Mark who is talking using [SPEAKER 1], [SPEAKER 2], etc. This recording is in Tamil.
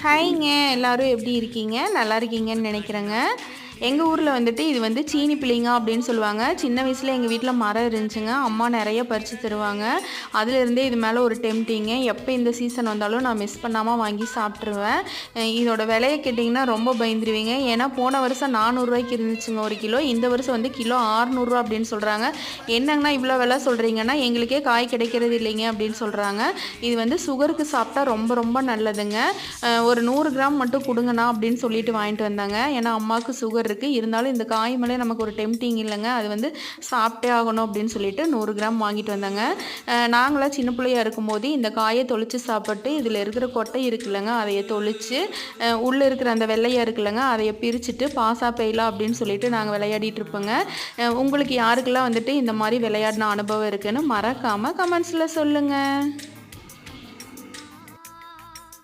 [SPEAKER 1] ஹாய்ங்க. எல்லாரும் எப்படி இருக்கீங்க? நல்லா இருக்கீங்கன்னு நினைக்கிறேங்க. எங்கள் ஊரில் வந்துட்டு இது வந்து சீனி பிள்ளைங்க அப்படின்னு சொல்லுவாங்க. சின்ன வயசில் எங்கள் வீட்டில் மரம் இருந்துச்சுங்க. அம்மா நிறைய பறித்து தருவாங்க. அதுலேருந்தே இது மேலே ஒரு டெம்டிங்க. எப்போ இந்த சீசன் வந்தாலும் நான் மிஸ் பண்ணாமல் வாங்கி சாப்பிட்ருவேன். இதோட விலையை கேட்டிங்கன்னா ரொம்ப பயந்துருவீங்க. ஏன்னா போன வருஷம் 400 ரூபாய்க்கு இருந்துச்சுங்க ஒரு கிலோ. இந்த வருஷம் வந்து கிலோ 600 ரூபா அப்படின்னு சொல்கிறாங்க. என்னங்கண்ணா இவ்வளோ விலை சொல்கிறீங்கன்னா, எங்களுக்கே காய் கிடைக்கிறது இல்லைங்க அப்படின்னு சொல்கிறாங்க. இது வந்து சுகருக்கு சாப்பிட்டா ரொம்ப ரொம்ப நல்லதுங்க. ஒரு 100 கிராம் மட்டும் கொடுங்கண்ணா அப்படின்னு சொல்லிட்டு வாங்கிட்டு வந்தாங்க. ஏன்னா அம்மாவுக்கு சுகர் இருக்குது. இருந்தாலும் இந்த காய் மேலே நமக்கு ஒரு டெம்டிங் இல்லைங்க. அது வந்து சாப்பிட்டே ஆகணும் அப்படின்னு சொல்லிட்டு 100 கிராம் வாங்கிட்டு வந்தாங்க. நாங்களாம் சின்ன பிள்ளையா இருக்கும்போது இந்த காயை தொளிச்சு சாப்பிட்டு இதில் இருக்கிற கொட்டை இருக்குல்லங்க, அதைய தொளிச்சு உள்ளே இருக்கிற அந்த வெள்ளையாக இருக்குல்லங்க, அதைய பிரிச்சுட்டு பாசா பெயிலா அப்படின்னு சொல்லிட்டு நாங்கள் விளையாடிட்டு இருப்போங்க. உங்களுக்கு யாருக்கெல்லாம் வந்துட்டு இந்த மாதிரி விளையாடின அனுபவம் இருக்குன்னு மறக்காமல் கமெண்ட்ஸில் சொல்லுங்கள்.